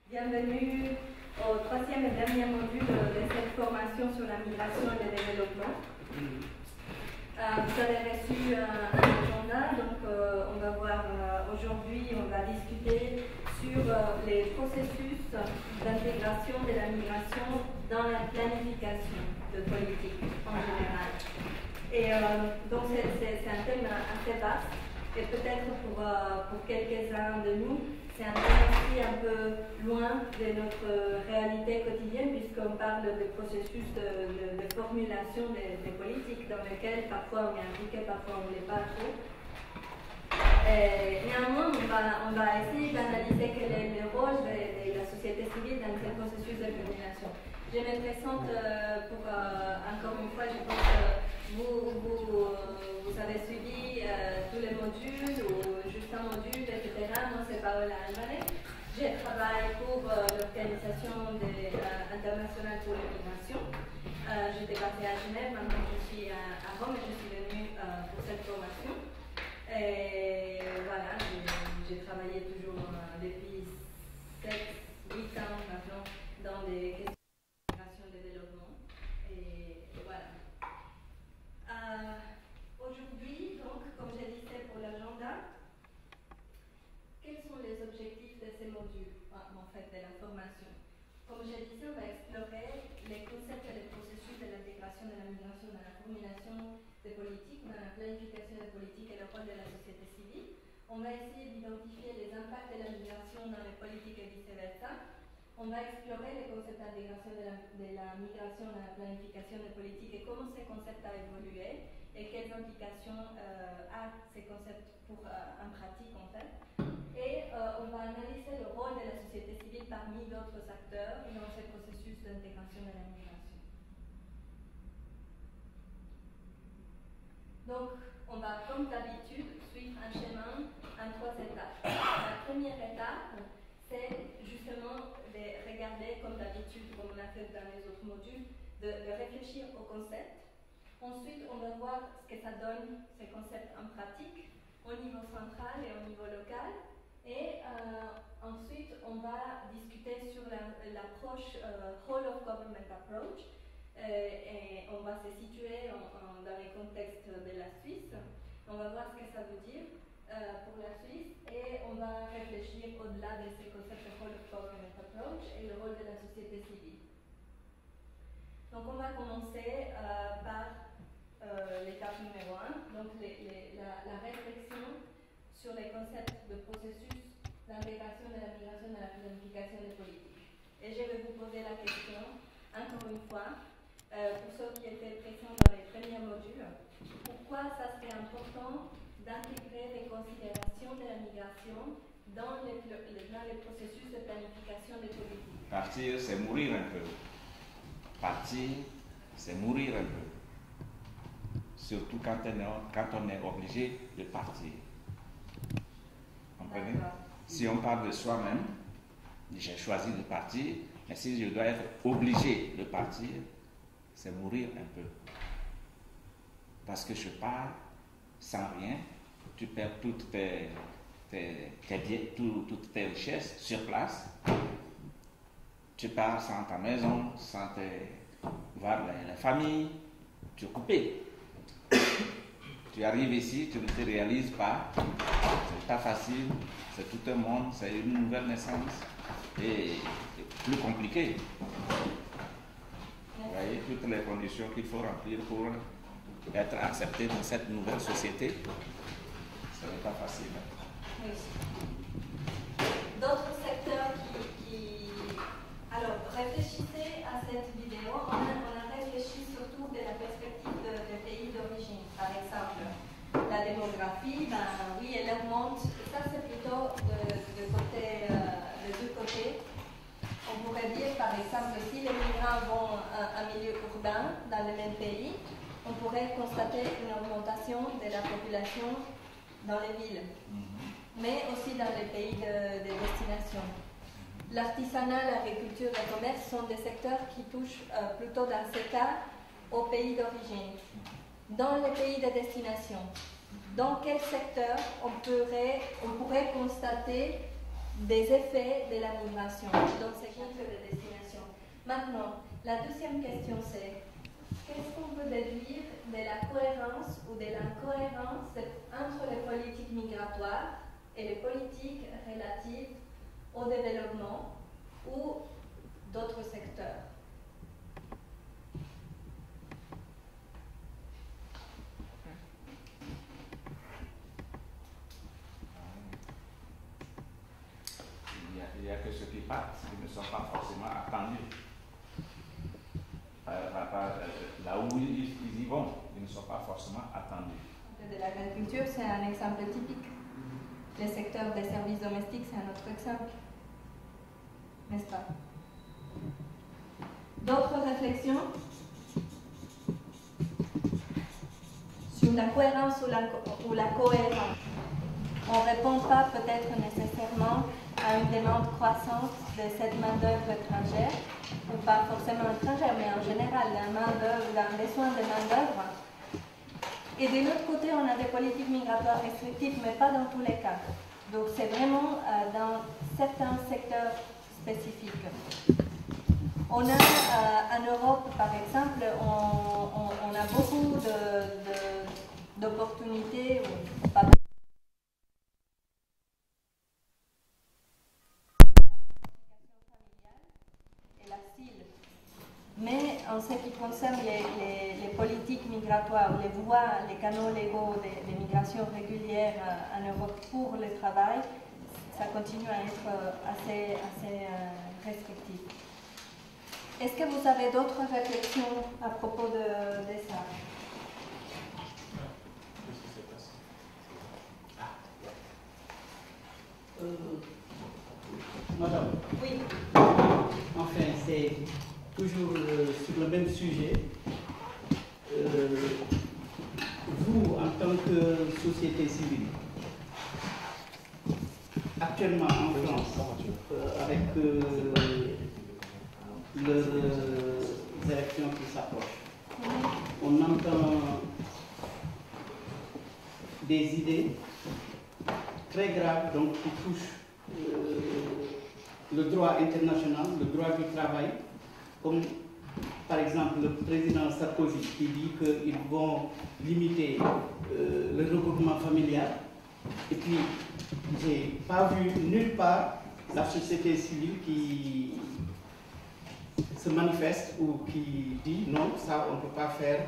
Bienvenue au troisième et dernier module de cette formation sur la migration et le développement. Vous avez reçu un agenda, donc on va voir aujourd'hui, on va discuter sur les processus d'intégration de la migration dans la planification de politique en général. Et donc c'est un thème assez vaste et peut-être pour quelques-uns de nous, c'est un thème aussi un peu loin de notre réalité quotidienne puisqu'on parle de processus de formulation des politiques dans lesquels parfois on est impliqué, parfois on ne l'est pas trop. Néanmoins, on va essayer d'analyser quel est le rôle de la société civile dans ce processus de formulation. Je me présente pour, encore une fois, je pense que vous avez suivi tous les modules ou juste un module, etc. Moi, c'est Paola Alvarez. Je travaille pour l'Organisation internationale pour l'immigration. J'étais basée à Genève, maintenant je suis à Rome et je suis venue pour cette formation. Et voilà, j'ai travaillé toujours depuis 7-8 ans maintenant dans des questions de migration et de développement. Et voilà. Aujourd'hui, donc, comme je disais pour l'agenda, quels sont les objectifs de ces modules, en fait, de la formation? Comme je disais, on va explorer les concepts et les processus de l'intégration de la migration dans la formulation des politiques, dans la planification des politiques et le rôle de la société civile. On va essayer d'identifier les impacts de la migration dans les politiques et vice-versa. On va explorer les concepts d'intégration de la migration dans la planification des politiques et comment ces concepts ont évolué et quelles implications a ces concepts en pratique en fait. Et on va analyser le rôle de la société civile parmi d'autres acteurs dans ce processus d'intégration de la migration. Donc, on va, comme d'habitude, suivre un chemin en 3 étapes. La première étape, c'est justement de regarder, comme d'habitude, comme on a fait dans les autres modules, de réfléchir au concept. Ensuite, on va voir ce que ça donne, ces concepts en pratique, au niveau central et au niveau local. Et ensuite, on va discuter sur l'approche Whole of Government Approach. Et on va se situer dans les contextes de la Suisse. On va voir ce que ça veut dire pour la Suisse et on va réfléchir au-delà de ces concepts de Whole of Government Approach et le rôle de la société civile. Donc on va commencer par l'étape numéro 1, donc la réflexion sur les concepts de processus d'intégration de la migration dans la planification des politiques. Et je vais vous poser la question, encore une fois, pour ceux qui étaient présents dans les premiers modules, pourquoi ça serait important d'intégrer les considérations de la migration dans les processus de planification des politiques? Partir, c'est mourir un peu. Partir, c'est mourir un peu. Surtout quand on est obligé de partir. Comprenez? Si on parle de soi-même, j'ai choisi de partir, mais si je dois être obligé de partir, c'est mourir un peu. Parce que je pars sans rien, tu perds toutes tes richesses sur place, tu pars sans ta maison, sans voir la famille, tu es coupé. Tu arrives ici, tu ne te réalises pas, c'est pas facile, c'est tout un monde, c'est une nouvelle naissance et plus compliqué. Vous voyez toutes les conditions qu'il faut remplir pour être accepté dans cette nouvelle société, ce n'est pas facile. Oui. D'autres secteurs Alors, réfléchissez à cette vidéo. On a réfléchi surtout de la perspective des pays d'origine. Par exemple, la démographie, oui, elle augmente. Ça, c'est plutôt de deux côtés. On pourrait dire, par exemple, si les migrants vont en milieu urbain, dans le même pays, on pourrait constater une augmentation de la population dans les villes, mais aussi dans les pays de destination. L'artisanat, l'agriculture et le commerce sont des secteurs qui touchent plutôt dans ces cas aux pays d'origine. Dans les pays de destination, dans quel secteur on pourrait constater des effets de la migration dans ces centres de destination. Maintenant, la deuxième question c'est qu'est-ce qu'on peut déduire de la cohérence ou de l'incohérence entre les politiques migratoires et les politiques relatives au développement ou d'autres secteurs? Il y a que ceux qui partent, qui ne sont pas forcément attendus. Là où ils y vont, ils ne sont pas forcément attendus. De l'agriculture, c'est un exemple typique. Le secteur des services domestiques, c'est un autre exemple. N'est-ce pas? D'autres réflexions sur la cohérence ou la cohérence? On ne répond pas peut-être nécessairement à une demande croissante de cette main-d'œuvre étrangère, ou pas forcément étrangère, mais en général, d'un besoin de main-d'œuvre. Et de l'autre côté, on a des politiques migratoires restrictives, mais pas dans tous les cas. Donc c'est vraiment dans certains secteurs spécifiques. On a en Europe, par exemple, on a beaucoup d'opportunités, mais en ce qui concerne les politiques migratoires, les voies, les canaux légaux des migrations régulières en Europe pour le travail, ça continue à être assez restrictif. Est-ce que vous avez d'autres réflexions à propos de ça? Qu'est-ce qui s'est passé? Madame. Oui. Enfin, c'est toujours sur le même sujet. Vous, en tant que société civile, actuellement en France, avec les élections qui s'approchent, on entend des idées très graves donc, qui touchent le droit international, le droit du travail, comme par exemple le président Sarkozy qui dit qu'ils vont limiter le regroupement familial. Et puis, je n'ai pas vu nulle part la société civile qui se manifeste ou qui dit non, ça on ne peut pas faire,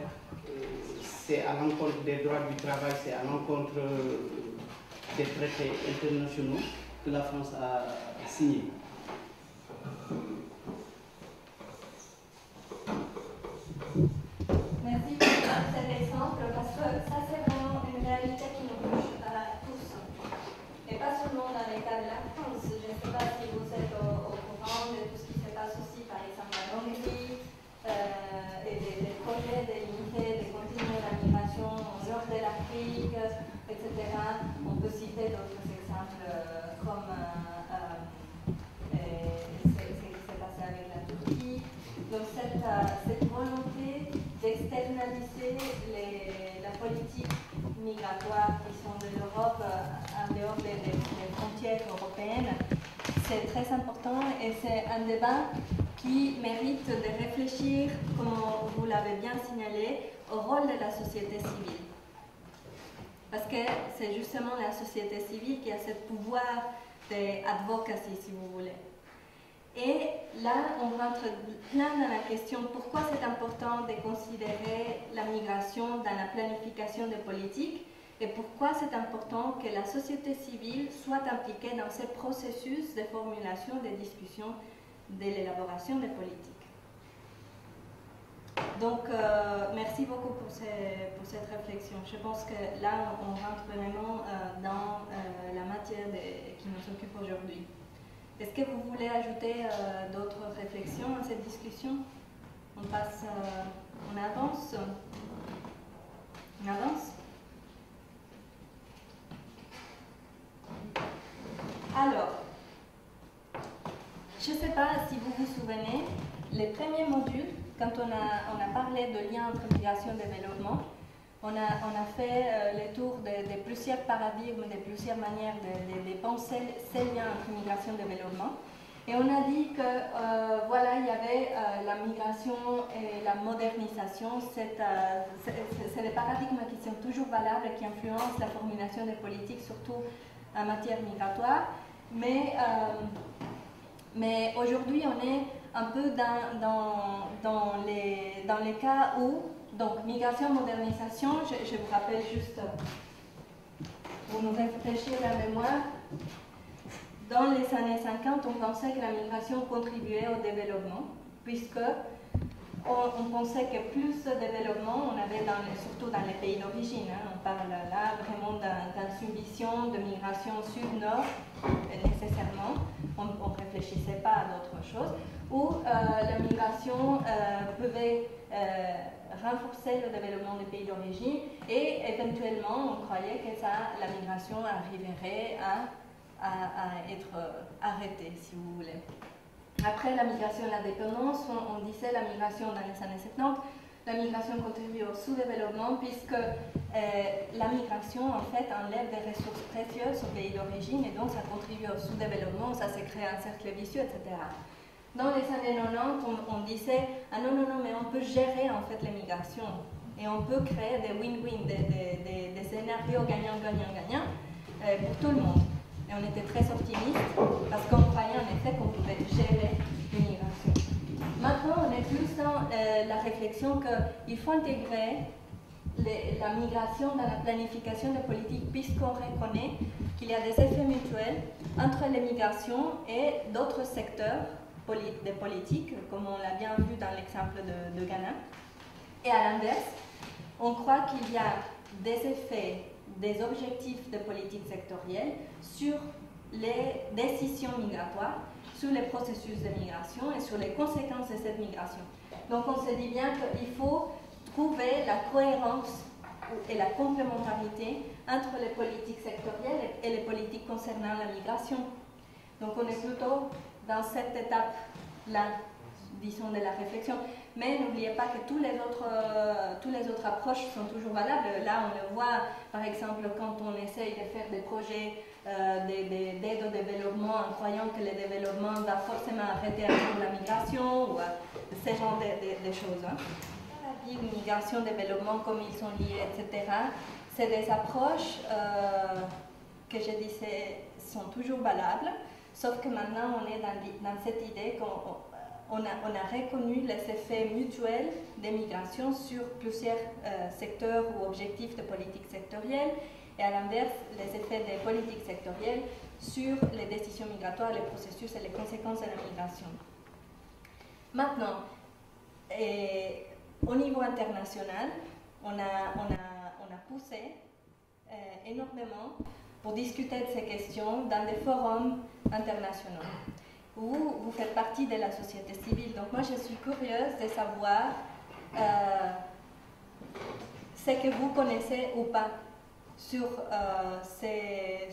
c'est à l'encontre des droits du travail, c'est à l'encontre des traités internationaux que la France a signés. Merci pour cet exemple, parce que ça c'est vraiment une réalité qui nous touche à tous. Et pas seulement dans les cas de la France. Je ne sais pas si vous êtes au courant de tout ce qui se passe aussi, par exemple en Hongrie, et des projets de limiter, de continuer la migration au nord de l'Afrique, etc. On peut citer d'autres exemples comme ce qui s'est passé avec la Turquie. Donc cette volonté d'externaliser la politique migratoire qui sont de l'Europe en dehors des frontières européennes, c'est très important et c'est un débat qui mérite de réfléchir, comme vous l'avez bien signalé, au rôle de la société civile. Parce que c'est justement la société civile qui a ce pouvoir d'advocacy, si vous voulez. Et là, on rentre plein dans la question pourquoi c'est important de considérer la migration dans la planification des politiques et pourquoi c'est important que la société civile soit impliquée dans ce processus de formulation des discussions de l'élaboration des politiques. Donc, merci beaucoup pour cette réflexion. Je pense que là, on rentre vraiment dans la matière qui nous occupe aujourd'hui. Est-ce que vous voulez ajouter d'autres réflexions à cette discussion? On passe, on avance. On avance. Alors, je ne sais pas si vous vous souvenez, les premiers modules, quand on a parlé de lien entre migration et développement, On a fait le tour de plusieurs paradigmes, de plusieurs manières de penser ces liens entre migration et développement. Et on a dit que voilà, il y avait la migration et la modernisation, c'est des paradigmes qui sont toujours valables et qui influencent la formulation des politiques, surtout en matière migratoire. Mais aujourd'hui, on est un peu dans les cas où, donc migration, modernisation, je vous rappelle juste, pour nous rafraîchir la mémoire, dans les années 50, on pensait que la migration contribuait au développement, puisque on pensait que plus de développement, on avait surtout dans les pays d'origine, on parle là vraiment d'une vision de migration sud-nord, nécessairement, on ne réfléchissait pas à d'autres choses, où la migration pouvait renforcer le développement des pays d'origine et éventuellement on croyait que la migration arriverait à être arrêtée, si vous voulez. Après la migration et la dépendance, on disait la migration dans les années 70, la migration contribue au sous-développement puisque la migration en fait enlève des ressources précieuses au pays d'origine et donc ça contribue au sous-développement, ça se crée un cercle vicieux, etc. Dans les années 90, on disait ah non, mais on peut gérer en fait les migrations et on peut créer des win-win, des scénarios gagnant-gagnant-gagnant pour tout le monde. Et on était très optimiste parce qu'on croyait en effet qu'on pouvait gérer l'immigration. Maintenant, on est plus dans la réflexion qu'il faut intégrer la migration dans la planification des politiques puisqu'on reconnaît qu'il y a des effets mutuels entre les migrations et d'autres secteurs des politiques, comme on l'a bien vu dans l'exemple de Ghana. Et à l'inverse, on croit qu'il y a des effets, des objectifs de politique sectorielle sur les décisions migratoires, sur les processus de migration et sur les conséquences de cette migration. Donc on se dit bien qu'il faut trouver la cohérence et la complémentarité entre les politiques sectorielles et les politiques concernant la migration. Donc on est plutôt dans cette étape-là, disons, de la réflexion. Mais n'oubliez pas que toutes les autres approches sont toujours valables. Là, on le voit, par exemple, quand on essaye de faire des projets d'aide au développement en croyant que le développement va forcément arrêter la migration ou ce genre de choses. Hein. La migration, développement, comme ils sont liés, etc. C'est des approches que je disais sont toujours valables, sauf que maintenant on est dans cette idée qu'on a reconnu les effets mutuels des migrations sur plusieurs secteurs ou objectifs de politique sectorielle et à l'inverse les effets des politiques sectorielles sur les décisions migratoires, les processus et les conséquences de la migration. Maintenant, au niveau international, on a poussé énormément pour discuter de ces questions dans des forums internationaux où vous faites partie de la société civile. Donc moi, je suis curieuse de savoir ce que vous connaissez ou pas sur ces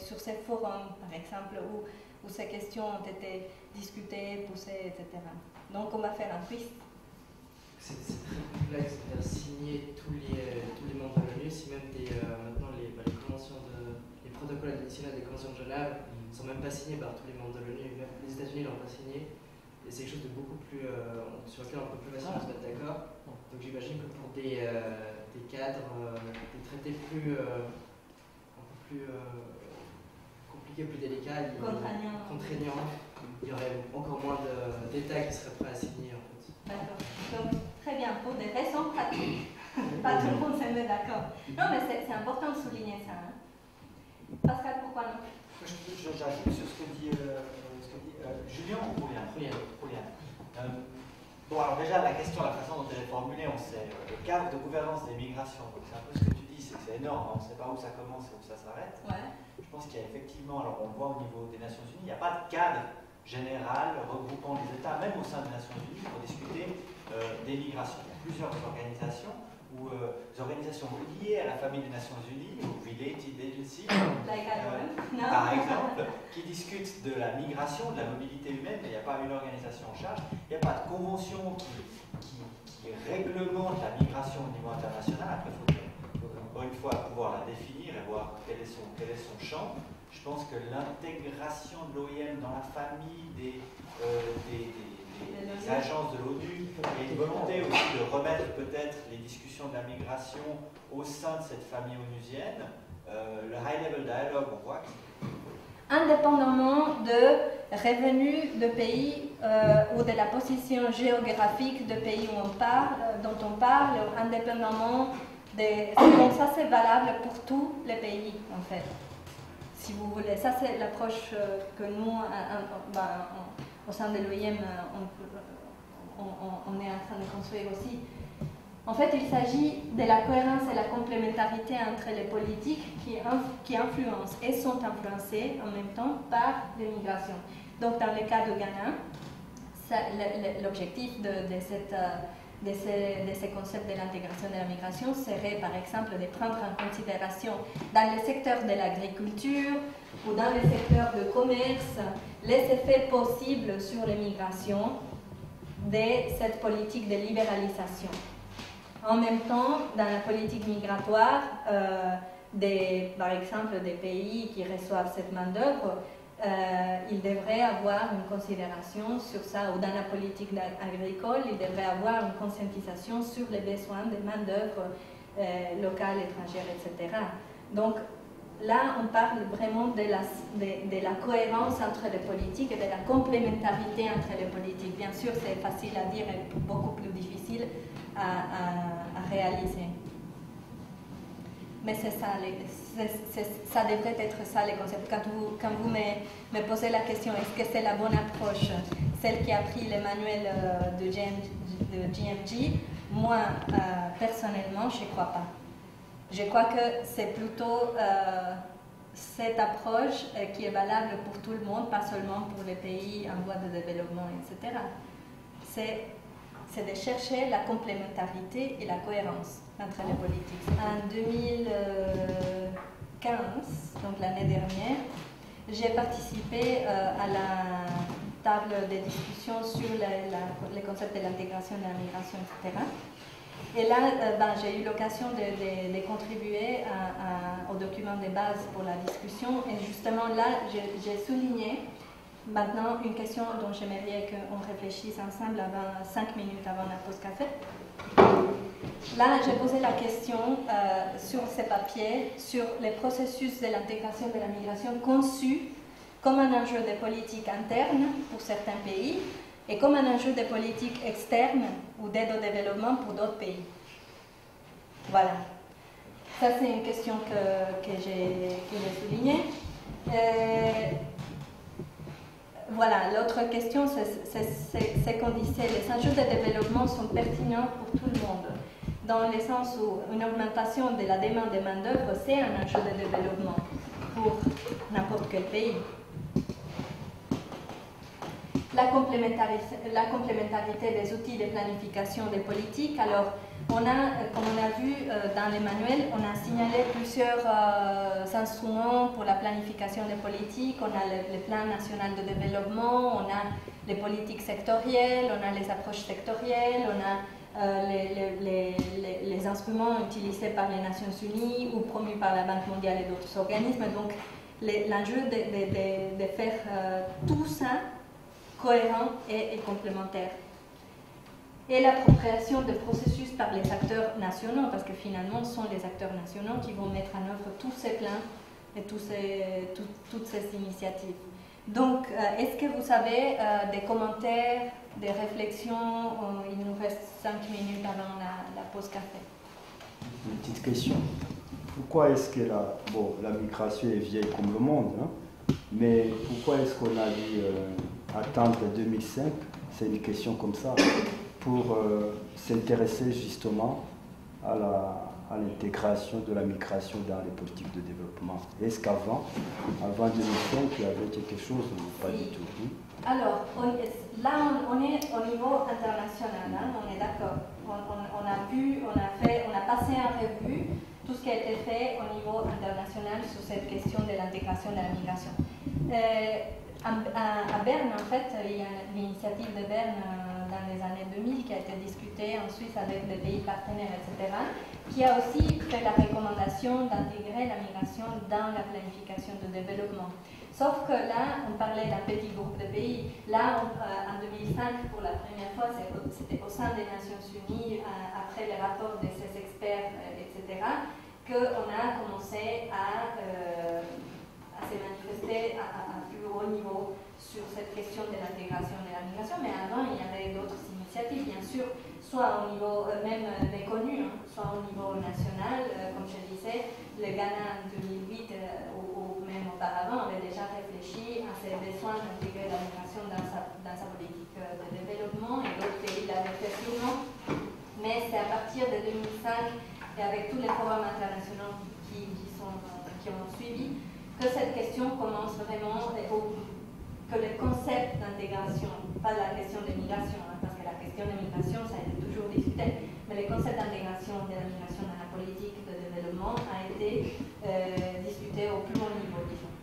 forums, par exemple, où ces questions ont été discutées, poussées, etc. Donc on va faire un quiz. C'est très complexe de signer tous les membres de l'ONU, si même maintenant les conventions les protocoles additionnels des conventions de Genève ne sont même pas signés par tous les membres de l'ONU, même les États-Unis ne l'ont pas signé. Et c'est quelque chose de beaucoup plus, sur lequel on peut plus facilement se mettre d'accord. Donc j'imagine que pour des cadres, des traités un peu plus compliqués, plus délicats, contraignants, il y aurait encore moins d'États qui seraient prêts à signer en fait. D'accord. Donc très bien, pour des raisons pratiques. Pas tout le monde se met d'accord. Non mais c'est important de souligner ça. Hein. Pascal, pourquoi non? J'ajoute sur ce que dit Julien ou Pauline. Bon, alors déjà, la question, la façon dont elle est formulée, on sait le cadre de gouvernance des migrations. Donc c'est un peu ce que tu dis, c'est que c'est énorme, on ne sait pas où ça commence et où ça s'arrête. Ouais. Je pense qu'il y a effectivement, alors on le voit au niveau des Nations Unies, il n'y a pas de cadre général regroupant les États, même au sein des Nations Unies, pour discuter des migrations. Il y a plusieurs organisations ou organisations liées à la famille des Nations Unies, ou Related Agency, par exemple, qui discutent de la migration, de la mobilité humaine, mais il n'y a pas une organisation en charge, il n'y a pas de convention qui réglemente la migration au niveau international. Après, il faut encore une fois, pouvoir la définir et voir quel est son champ. Je pense que l'intégration de l'OIM dans la famille des agences de l'ONU et une volonté aussi de remettre peut-être les discussions de la migration au sein de cette famille onusienne, le high-level dialogue, on voit que indépendamment de revenus de pays ou de la position géographique de pays dont on parle, indépendamment de... Donc ça c'est valable pour tous les pays en fait. Si vous voulez, ça c'est l'approche que nous, au sein de l'OIM, on est en train de construire aussi. En fait, il s'agit de la cohérence et la complémentarité entre les politiques qui influencent et sont influencées en même temps par l'immigration. Donc, dans le cas de Ghana, l'objectif de ces concepts de l'intégration de la migration serait, par exemple, de prendre en considération dans le secteur de l'agriculture ou dans le secteur du commerce les effets possibles sur l'immigration de cette politique de libéralisation. En même temps, dans la politique migratoire, par exemple, des pays qui reçoivent cette main-d'œuvre, il devrait avoir une considération sur ça, ou dans la politique agricole, il devrait avoir une conscientisation sur les besoins de main-d'œuvre locale, étrangère, etc. Donc là, on parle vraiment de la cohérence entre les politiques et de la complémentarité entre les politiques. Bien sûr, c'est facile à dire et beaucoup plus difficile à réaliser. Mais c'est ça, ça devrait être ça les concepts. Quand vous me posez la question, est-ce que c'est la bonne approche, celle qui a pris le manuel de GMG, moi, personnellement, je ne crois pas. Je crois que c'est plutôt cette approche qui est valable pour tout le monde, pas seulement pour les pays en voie de développement, etc. C'est de chercher la complémentarité et la cohérence entre les politiques. En 2015, donc l'année dernière, j'ai participé à la table de discussion sur les concepts de l'intégration de la migration, etc. Et là, j'ai eu l'occasion de contribuer au document de base pour la discussion. Et justement, là, j'ai souligné maintenant une question dont j'aimerais qu'on réfléchisse ensemble 5 minutes avant la pause café. Là, j'ai posé la question sur ces papiers, sur les processus de l'intégration de la migration conçus comme un enjeu de politique interne pour certains pays et comme un enjeu de politique externe ou d'aide au développement pour d'autres pays. Voilà. Ça, c'est une question que j'ai soulignée. Voilà, l'autre question, c'est qu'on disait les enjeux de développement sont pertinents pour tout le monde, dans le sens où une augmentation de la demande de main-d'œuvre, c'est un enjeu de développement pour n'importe quel pays. La complémentarité des outils de planification des politiques. Alors, comme on a vu dans les manuels, on a signalé plusieurs instruments pour la planification des politiques. On a le plan national de développement, on a les politiques sectorielles, on a les approches sectorielles, on a les instruments utilisés par les Nations Unies ou promus par la Banque mondiale et d'autres organismes. Donc, l'enjeu de faire tout ça cohérent et complémentaire. Et l'appropriation de processus par les acteurs nationaux, parce que finalement, ce sont les acteurs nationaux qui vont mettre en œuvre tous ces plans et toutes ces initiatives. Donc, est-ce que vous avez des commentaires, des réflexions? Il nous reste 5 minutes avant la pause café. Une petite question. Pourquoi est-ce que la migration est vieille comme le monde, hein? Mais pourquoi est-ce qu'on a dû attendre 2005? C'est une question comme ça, pour s'intéresser justement à l'intégration de la migration dans les politiques de développement. Est-ce qu'avant 2005, il y avait quelque chose ou pas du tout? Alors, là, on est au niveau international, hein, on est d'accord. On a passé en revue tout ce qui a été fait au niveau international sur cette question de l'intégration de la migration. À Berne, en fait, il y a l'initiative de Berne dans les années 2000 qui a été discutée en Suisse avec les pays partenaires, etc. qui a aussi fait la recommandation d'intégrer la migration dans la planification de développement. Sauf que là, on parlait d'un petit groupe de pays. Là, en 2005, pour la première fois, c'était au sein des Nations Unies, après les rapports de ces experts, etc., qu'on a commencé à se manifester à plus haut niveau sur cette question de l'intégration de la migration. Mais avant, il y avait d'autres initiatives, bien sûr, soit au niveau même méconnu, soit au niveau national. Comme je disais, le Ghana en 2008 ou même auparavant avait déjà réfléchi à ses besoins d'intégrer la migration dans sa politique de développement, et d'autres pays l'avaient fait sûrement. Mais c'est à partir de 2005 et avec tous les programmes internationaux qui ont suivi que cette question commence vraiment, que le concept d'intégration, pas la question de migration, parce que la question de migration, ça a été toujours discuté, mais le concept d'intégration de la migration dans la politique de développement a été discuté au plus haut niveau, disons.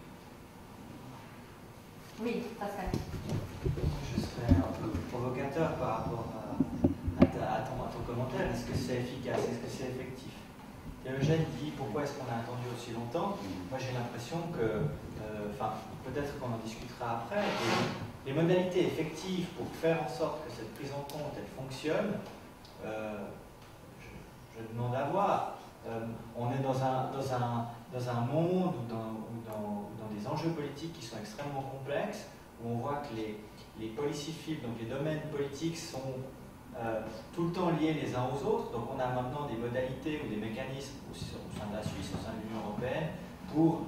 Oui, Pascal. Je serais un peu provocateur par rapport à ton commentaire. Est-ce que c'est efficace? Est-ce que c'est effectif? Eugène dit pourquoi est-ce qu'on a attendu aussi longtemps? Moi j'ai l'impression que, peut-être qu'on en discutera après, les modalités effectives pour faire en sorte que cette prise en compte elle fonctionne, je demande à voir. On est dans un monde ou dans des enjeux politiques qui sont extrêmement complexes, où on voit que les policy fields, donc les domaines politiques, sont tout le temps liés les uns aux autres. Donc on a maintenant des modalités ou des mécanismes au sein de la Suisse, au sein de l'Union européenne, pour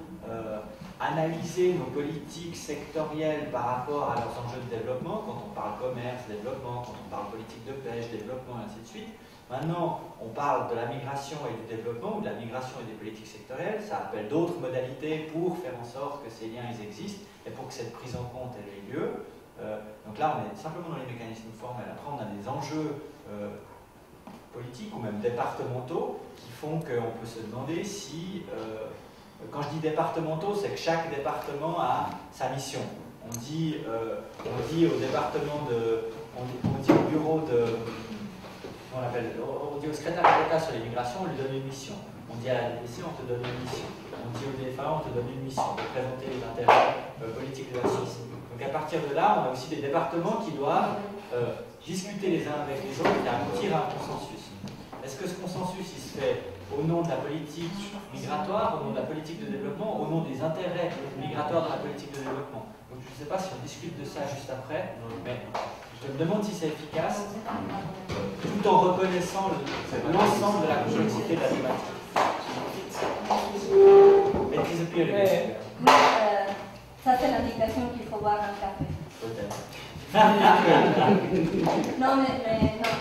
analyser nos politiques sectorielles par rapport à leurs enjeux de développement, quand on parle commerce, développement, quand on parle politique de pêche, développement, et ainsi de suite. Maintenant, on parle de la migration et du développement, ou de la migration et des politiques sectorielles. Ça appelle d'autres modalités pour faire en sorte que ces liens ils existent et pour que cette prise en compte elle ait lieu. Donc là, on est simplement dans les mécanismes formels. Après, on a des enjeux politiques ou même départementaux qui font qu'on peut se demander si, quand je dis départementaux, c'est que chaque département a sa mission. On dit au département on dit au bureau on dit au secrétaire d'État sur l'immigration, on lui donne une mission. On dit à la DPC, on te donne une mission. On dit au DFA, on te donne une mission de présenter les intérêts politiques de la Suisse. Donc à partir de là, on a aussi des départements qui doivent discuter les uns avec les autres et aboutir à un consensus. Est-ce que ce consensus il se fait au nom de la politique migratoire, au nom de la politique de développement, au nom des intérêts migratoires de la politique de développement? Donc je ne sais pas si on discute de ça juste après, mais je me demande si c'est efficace, tout en reconnaissant l'ensemble de la complexité de la thématique. Maîtrise plus élevée. Ça, c'est l'indication qu'il faut boire un café. Peut-être. Non, mais non,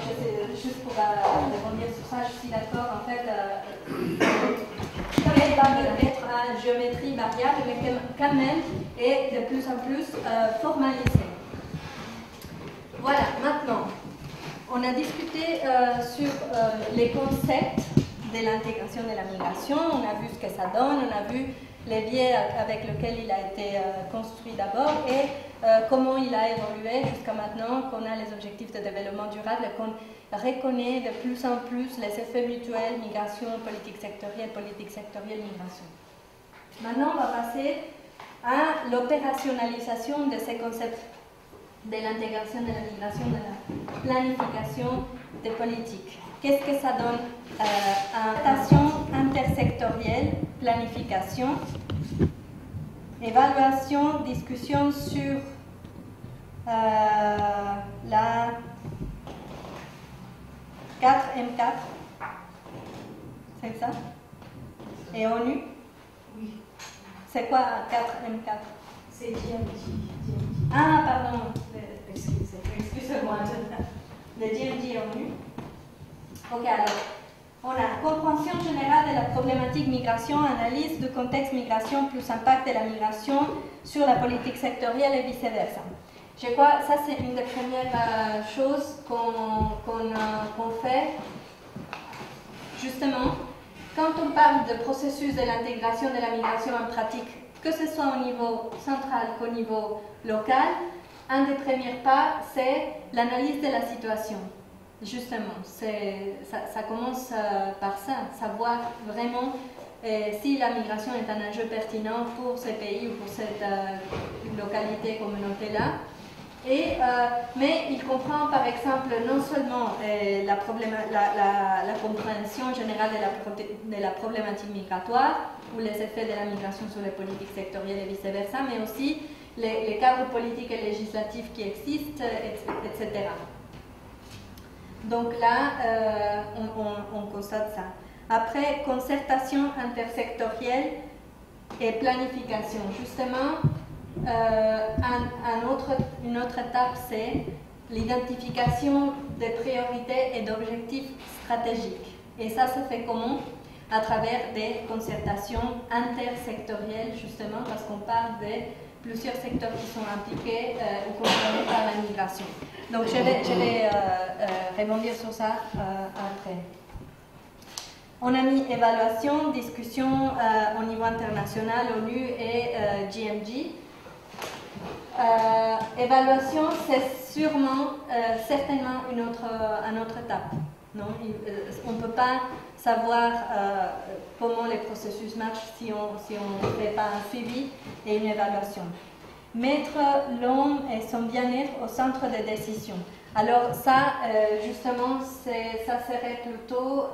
juste pour rebondir sur ça, je suis d'accord. En fait, ça n'est pas d'être à géométrie variable, mais quand même est de plus en plus formalisé. Voilà, maintenant, on a discuté sur les concepts de l'intégration de la migration, on a vu ce que ça donne, on a vu les biais avec lesquels il a été construit d'abord et comment il a évolué jusqu'à maintenant, qu'on a les objectifs de développement durable et qu'on reconnaît de plus en plus les effets mutuels, migration, politique sectorielle, migration. Maintenant, on va passer à l'opérationnalisation de ces concepts de l'intégration de la migration, de la planification des politiques. Qu'est-ce que ça donne? Adaptation intersectorielle, planification, évaluation, discussion sur la 4M4, c'est ça? Et ONU? Oui. C'est quoi 4M4? C'est GMG. Ah, pardon. Excusez-moi. Le GMG ONU. Ok, alors, on a compréhension générale de la problématique migration, analyse du contexte migration plus impact de la migration sur la politique sectorielle et vice-versa. Je crois que ça, c'est une des premières choses qu'on fait. Justement, quand on parle de processus de l'intégration de la migration en pratique, que ce soit au niveau central qu'au niveau local, un des premiers pas, c'est l'analyse de la situation. Justement, ça commence par ça, savoir vraiment si la migration est un enjeu pertinent pour ce pays ou pour cette localité, communauté-là. Mais il comprend par exemple non seulement la compréhension générale de la problématique migratoire ou les effets de la migration sur les politiques sectorielles et vice-versa, mais aussi les cadres politiques et législatifs qui existent, etc. Donc là, on constate ça. Après, concertation intersectorielle et planification. Justement, une autre étape, c'est l'identification des priorités et d'objectifs stratégiques. Et ça se fait comment? À travers des concertations intersectorielles, justement, parce qu'on parle de plusieurs secteurs qui sont impliqués ou concernés par la migration. Donc je vais rebondir sur ça après. On a mis évaluation, discussion au niveau international, ONU et GMG. Évaluation, c'est certainement une autre étape. Non? On ne peut pas savoir comment les processus marchent si on ne fait pas un suivi et une évaluation. Mettre l'homme et son bien-être au centre des décisions. Alors ça, justement, ça serait plutôt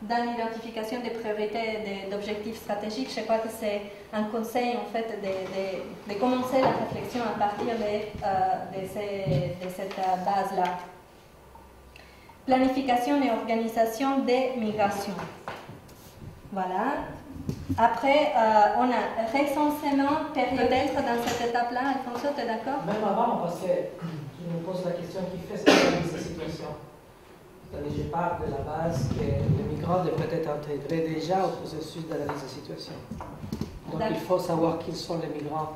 dans l'identification des priorités et d'objectifs stratégiques. Je crois que c'est un conseil, en fait, de commencer la réflexion à partir de cette base-là. Planification et organisation des migrations. Voilà. Après, on a recensement périodique dans cette étape-là. Alfonso, tu es d'accord? Même avant, parce que je me pose la question qui fait cette analyse de situation. Je parle de la base que les migrants devraient être intégrés déjà au processus d'analyse de situation. Donc il faut savoir qui sont les migrants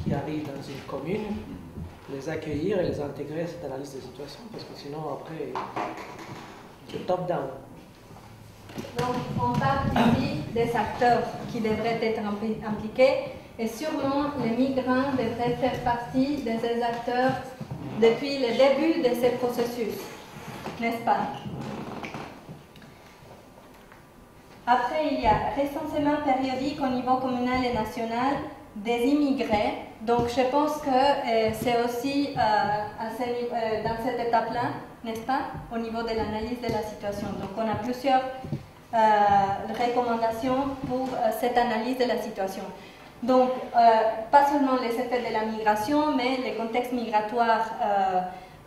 qui arrivent dans une commune, les accueillir et les intégrer à cette analyse de situation, parce que sinon après, c'est top-down. Donc, on parle ici des acteurs qui devraient être impliqués et sûrement les migrants devraient faire partie de ces acteurs depuis le début de ces processus, n'est-ce pas? Après, il y a recensement périodique au niveau communal et national des immigrés. Donc, je pense que c'est aussi dans cette étape-là, n'est-ce pas, au niveau de l'analyse de la situation. Donc, on a plusieurs recommandations pour cette analyse de la situation. Donc, pas seulement les effets de la migration, mais les contextes migratoires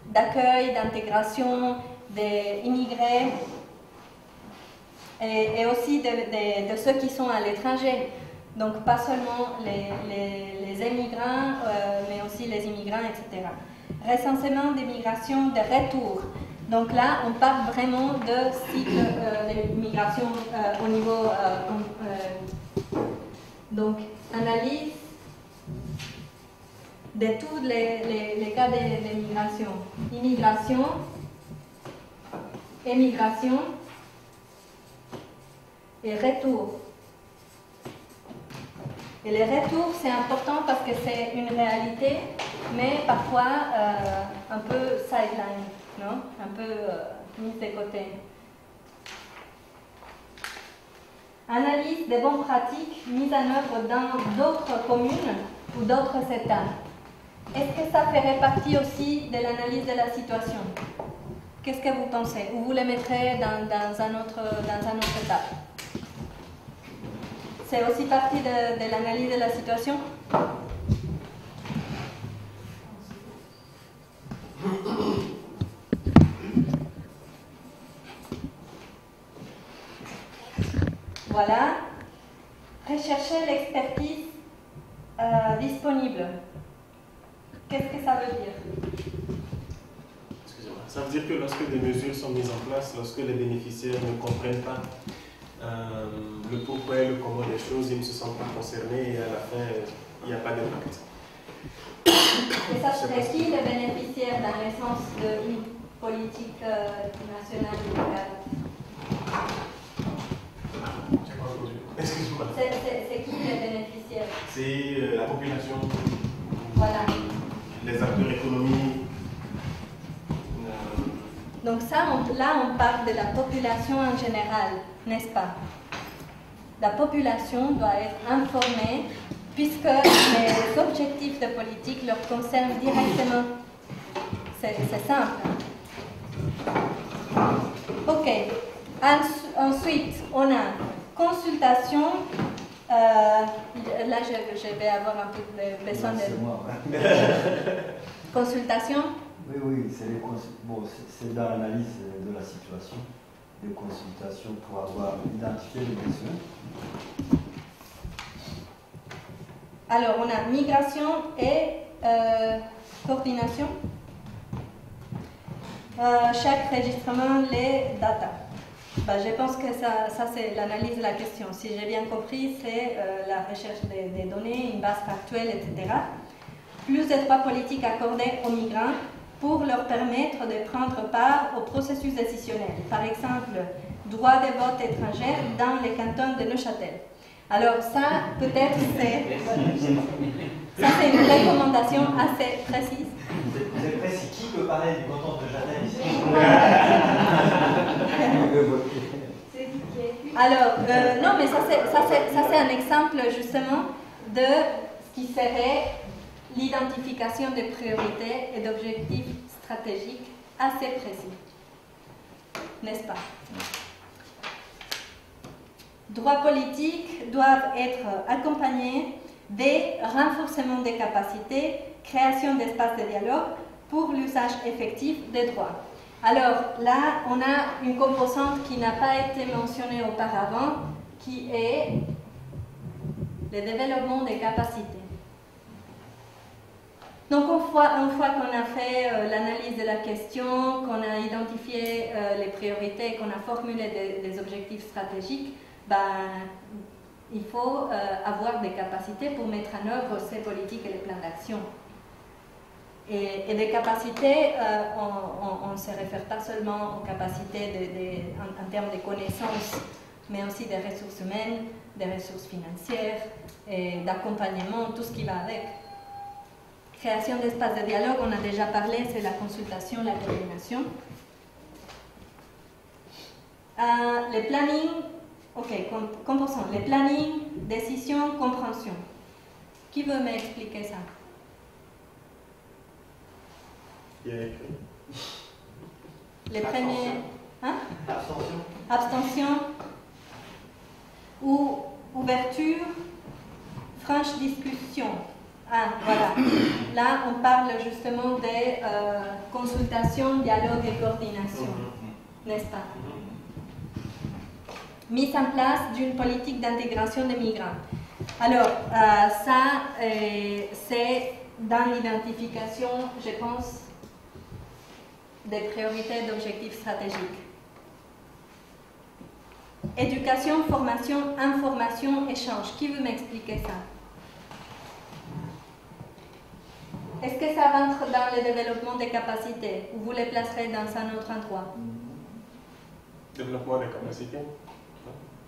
d'accueil, d'intégration des immigrés et aussi de ceux qui sont à l'étranger. Donc, pas seulement les immigrants, mais aussi les immigrants, etc. Recensement des migrations de retour. Donc là, on parle vraiment de cycle de migration au niveau... donc, analyse de tous les cas de migration. Immigration, émigration et retour. Et les retours, c'est important parce que c'est une réalité, mais parfois un peu sideline, non? Un peu mise de côté. Analyse des bonnes pratiques mises en œuvre dans d'autres communes ou d'autres États. Est-ce que ça ferait partie aussi de l'analyse de la situation? Qu'est-ce que vous pensez? Ou vous les mettrez dans un autre étape? C'est aussi partie de l'analyse de la situation? Voilà. Rechercher l'expertise disponible. Qu'est-ce que ça veut dire? Excusez-moi. Ça veut dire que lorsque des mesures sont mises en place, lorsque les bénéficiaires ne comprennent pas le pourquoi et le comment des choses, ils ne se sentent pas concernés et à la fin, il n'y a pas d'impact. Et ça serait qui les bénéficiaires dans le sens d'une politique nationale ou locale? Excuse-moi. C'est qui les bénéficiaires? C'est la population, voilà. Les acteurs économiques. là, on parle de la population en général, n'est-ce pas? La population doit être informée puisque les objectifs de politique leur concernent directement. C'est simple. Ok. Ensuite, on a consultation. Là, je vais avoir un peu besoin de consultation. Oui, c'est dans l'analyse de la situation, de consultation pour avoir identifié les besoins. Alors, on a migration et coordination. Chaque enregistrement, les data. Je pense que ça c'est l'analyse de la question. Si j'ai bien compris, c'est la recherche des données, une base factuelle, etc. Plus de droits politiques accordés aux migrants pour leur permettre de prendre part au processus décisionnel. Par exemple, droit de vote étranger dans les cantons de Neuchâtel. Alors ça, peut-être c'est une recommandation assez précise. C'est précis. Qui peut parler du canton de Neuchâtel ici? Alors, non, mais ça c'est un exemple justement de ce qui serait l'identification des priorités et d'objectifs stratégiques assez précis. N'est-ce pas? Droits politiques doivent être accompagnés des renforcements des capacités, création d'espaces de dialogue pour l'usage effectif des droits. Alors là, on a une composante qui n'a pas été mentionnée auparavant, qui est le développement des capacités. Donc une fois qu'on a fait l'analyse de la question, qu'on a identifié les priorités, qu'on a formulé des objectifs stratégiques, il faut avoir des capacités pour mettre en œuvre ces politiques et les plans d'action. Et des capacités, on ne se réfère pas seulement aux capacités en termes de connaissances, mais aussi des ressources humaines, des ressources financières, et d'accompagnement, tout ce qui va avec. Création d'espaces de dialogue, on a déjà parlé, c'est la consultation, la coordination. Les plannings, ok, composants. Les plannings, décision, compréhension. Qui veut m'expliquer ça? Les premiers. Hein? Abstention. Abstention. Ou ouverture, franche discussion. Ah, voilà. Là, on parle justement des consultations, dialogue et coordination. N'est-ce pas? Mise en place d'une politique d'intégration des migrants. Alors, ça, c'est dans l'identification, je pense, des priorités et d'objectifs stratégiques. Éducation, formation, information, échange. Qui veut m'expliquer ça? Est-ce que ça rentre dans le développement des capacités ou vous les placerez dans un autre endroit? Développement des capacités.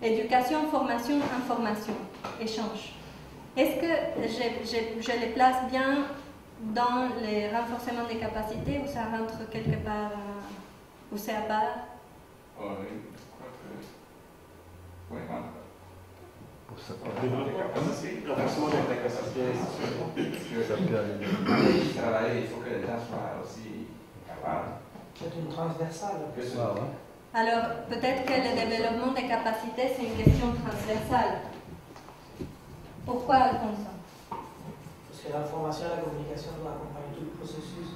Éducation, formation, information, échange. Est-ce que je les place bien dans le renforcement des capacités ou ça rentre quelque part ou c'est à part? Oui, je crois que... Pour ça, Renforcement des capacités. Travailler, il faut que les gens soient aussi capables. C'est une transversale. Que ce soit, Alors, peut-être que le développement des capacités, c'est une question transversale. Pourquoi, Alphonse? Parce que la formation et la communication doivent accompagner tout le processus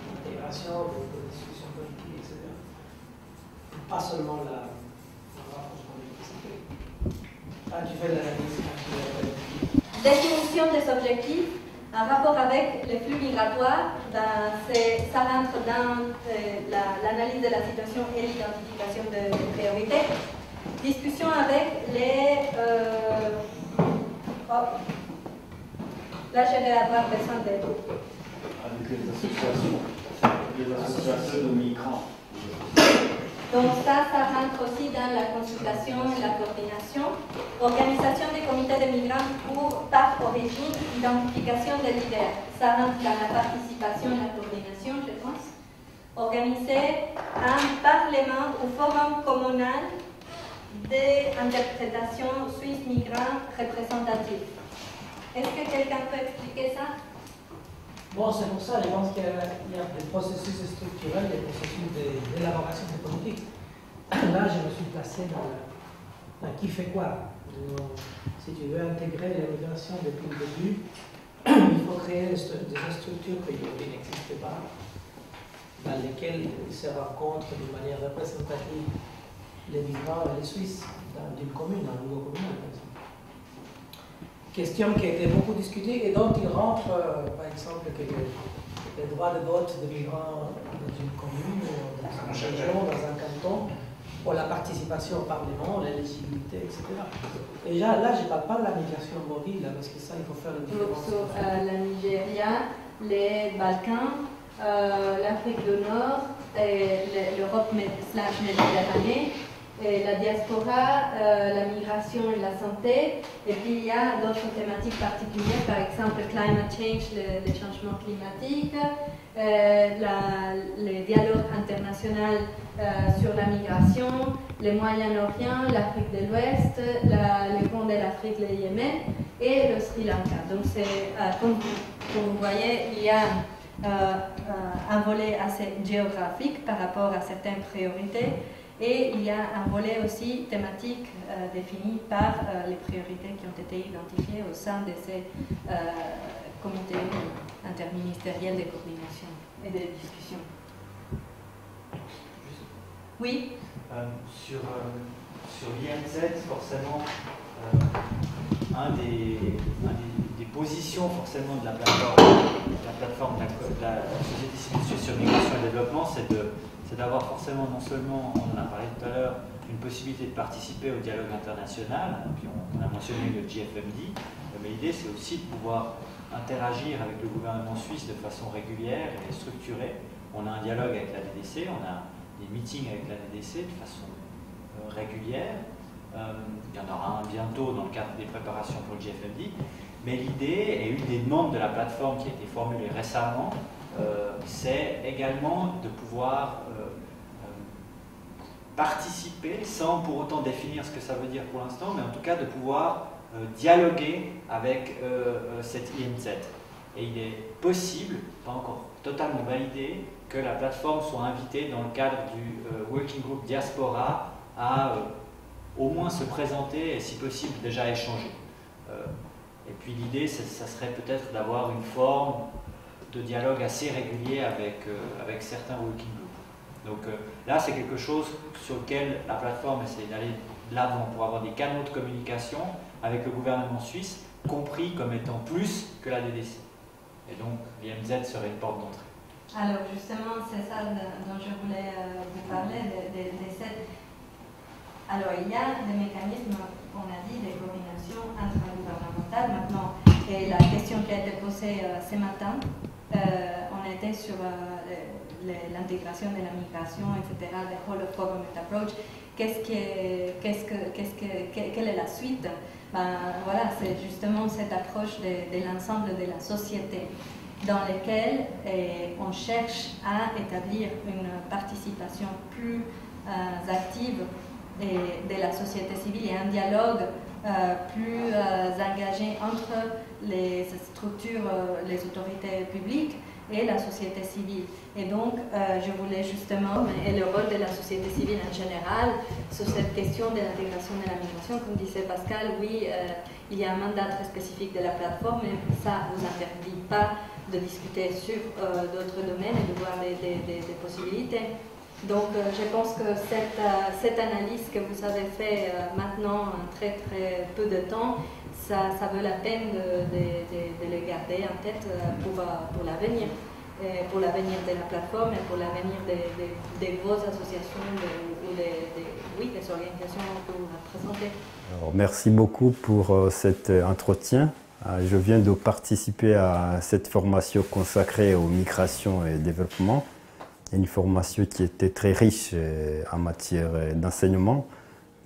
d'intégration, de discussion politique, etc. Pas seulement la renforcement des capacités. Quand tu fais l'analyse, Définition des objectifs en rapport avec les flux migratoires, ça rentre dans l'analyse de la situation et l'identification de priorités. Discussion avec les... Là, je vais avoir besoin d'aide. avec les associations de migrants. Donc ça rentre aussi dans la consultation et la coordination. Organisation des comités de migrants par origine, identification des leaders. Ça rentre dans la participation et la coordination, je pense. organiser un parlement ou forum communal d'interprétation suisse migrant représentative. Est-ce que quelqu'un peut expliquer ça? Bon, c'est pour ça, je pense qu'il y a des processus structurels, des processus d'élaboration des politiques. Là, je me suis placé dans qui fait quoi. Si tu veux intégrer l'immigration depuis le début, il faut créer des structures qui n'existent pas, dans lesquelles ils se rencontrent de manière représentative les migrants et les Suisses, dans une commune, dans un niveau communal, par exemple. Question qui a été beaucoup discutée et dont il rentre, par exemple, que les droits de vote des migrants dans une commune, dans une région, dans un canton, pour la participation au Parlement, l'éligibilité, etc. Déjà, là, je ne parle pas de la migration mobile, parce que ça, il faut faire une différence. Sur la Nigeria, les Balkans, l'Afrique du Nord, l'Europe /Méditerranée, la diaspora, la migration et la santé. Et puis il y a d'autres thématiques particulières, par exemple climate change, les changements climatiques, le dialogue international sur la migration, le Moyen-Orient, l'Afrique de l'Ouest, le Corne de l'Afrique, le Yémen et le Sri Lanka. Donc comme vous voyez, il y a un volet assez géographique par rapport à certaines priorités. Et il y a un volet aussi thématique défini par les priorités qui ont été identifiées au sein de ces comités interministériels de coordination et de discussion. Oui. Sur l'IMZ, forcément, des positions forcément de la plateforme de la société civile sur migration et développement, c'est d'avoir forcément non seulement, on en a parlé tout à l'heure, une possibilité de participer au dialogue international, puis on a mentionné le GFMD, mais l'idée c'est aussi de pouvoir interagir avec le gouvernement suisse de façon régulière et structurée. On a un dialogue avec la DDC, on a des meetings avec la DDC de façon régulière. Il y en aura un bientôt dans le cadre des préparations pour le GFMD, mais l'idée, et une des demandes de la plateforme qui a été formulée récemment, c'est également de pouvoir participer, sans pour autant définir ce que ça veut dire pour l'instant, mais en tout cas de pouvoir dialoguer avec cette IMZ. Et il est possible, pas encore totalement validé, que la plateforme soit invitée dans le cadre du Working Group Diaspora à au moins se présenter et si possible déjà échanger. Et puis l'idée, ça serait peut-être d'avoir une forme de dialogue assez régulier avec certains working groups. Donc là, c'est quelque chose sur lequel la plateforme essaie d'aller de l'avant pour avoir des canaux de communication avec le gouvernement suisse, compris comme étant plus que la DDC. Et donc, l'IMZ serait une porte d'entrée. Alors justement, c'est ça dont je voulais vous parler, Alors, il y a des mécanismes, on a dit, de coordination intragouvernementale. Maintenant, et la question qui a été posée ce matin, on était sur l'intégration de la migration, etc., the whole of government approach. Quelle est la suite? Voilà, c'est justement cette approche de l'ensemble de la société dans laquelle on cherche à établir une participation plus active de la société civile et un dialogue plus engagé entre les structures, les autorités publiques et la société civile. Et donc, je voulais justement, et le rôle de la société civile en général, sur cette question de l'intégration de la migration, comme disait Pascal, oui, il y a un mandat très spécifique de la plateforme, mais ça ne vous interdit pas de discuter sur d'autres domaines et de voir des possibilités. Donc, je pense que cette analyse que vous avez fait maintenant en très très peu de temps, ça vaut la peine de les garder en tête pour l'avenir, pour l'avenir de la plateforme et pour l'avenir des grosses associations ou des organisations que vous représentez. Alors, merci beaucoup pour cet entretien. Je viens de participer à cette formation consacrée aux migrations et développement. Une formation qui était très riche en matière d'enseignement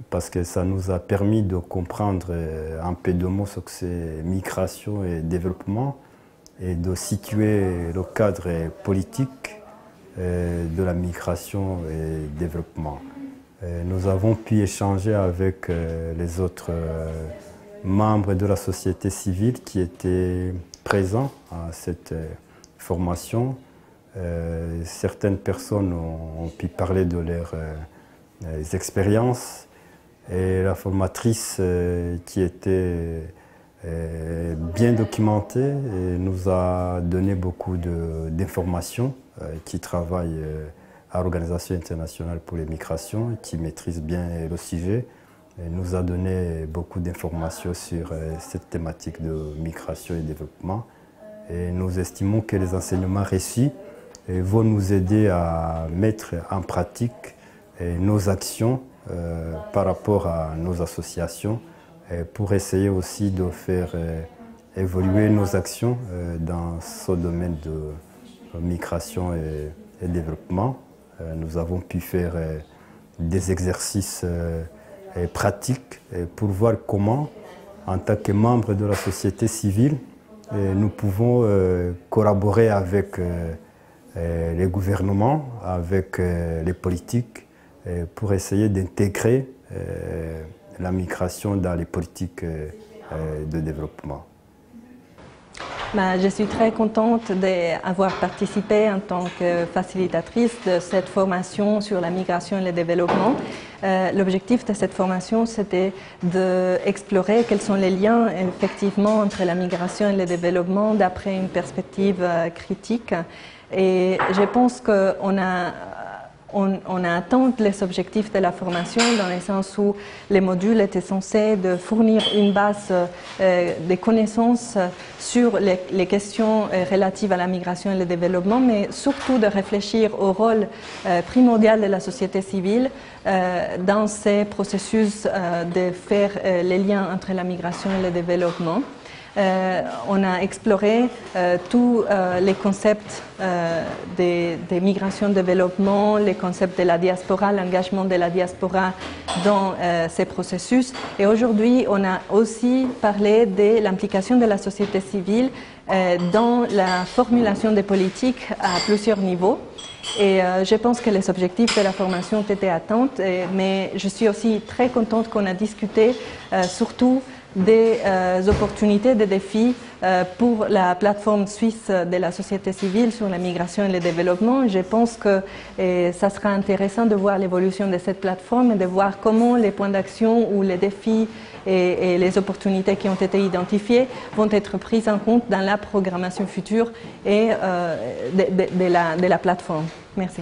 parce que ça nous a permis de comprendre un peu de mots sur ces migrations et développement et de situer le cadre politique de la migration et développement. Nous avons pu échanger avec les autres membres de la société civile qui étaient présents à cette formation. Certaines personnes ont pu parler de leurs expériences et la formatrice qui était bien documentée nous a donné beaucoup d'informations, qui travaille à l'Organisation internationale pour les migrations et qui maîtrise bien le sujet. Elle nous a donné beaucoup d'informations sur cette thématique de migration et développement. Et nous estimons que les enseignements reçus vont nous aider à mettre en pratique nos actions par rapport à nos associations pour essayer aussi de faire évoluer nos actions dans ce domaine de migration et développement. Nous avons pu faire des exercices pratiques pour voir comment, en tant que membres de la société civile, nous pouvons collaborer avec les gouvernements, avec les politiques, pour essayer d'intégrer la migration dans les politiques de développement. Je suis très contente d'avoir participé en tant que facilitatrice de cette formation sur la migration et le développement. L'objectif de cette formation, c'était d'explorer quels sont les liens effectivement entre la migration et le développement d'après une perspective critique. Et je pense qu'on a atteint les objectifs de la formation dans le sens où les modules étaient censés de fournir une base de connaissances sur les questions relatives à la migration et le développement, mais surtout de réfléchir au rôle primordial de la société civile dans ces processus de faire les liens entre la migration et le développement. On a exploré tous les concepts des migrations développement, les concepts de la diaspora, l'engagement de la diaspora dans ces processus. Et aujourd'hui, on a aussi parlé de l'implication de la société civile dans la formulation des politiques à plusieurs niveaux. Et je pense que les objectifs de la formation ont été atteints, mais je suis aussi très contente qu'on a discuté surtout des opportunités, des défis pour la plateforme suisse de la société civile sur la migration et le développement. Je pense que ça sera intéressant de voir l'évolution de cette plateforme et de voir comment les points d'action ou les défis et les opportunités qui ont été identifiées vont être prises en compte dans la programmation future et de la plateforme. Merci.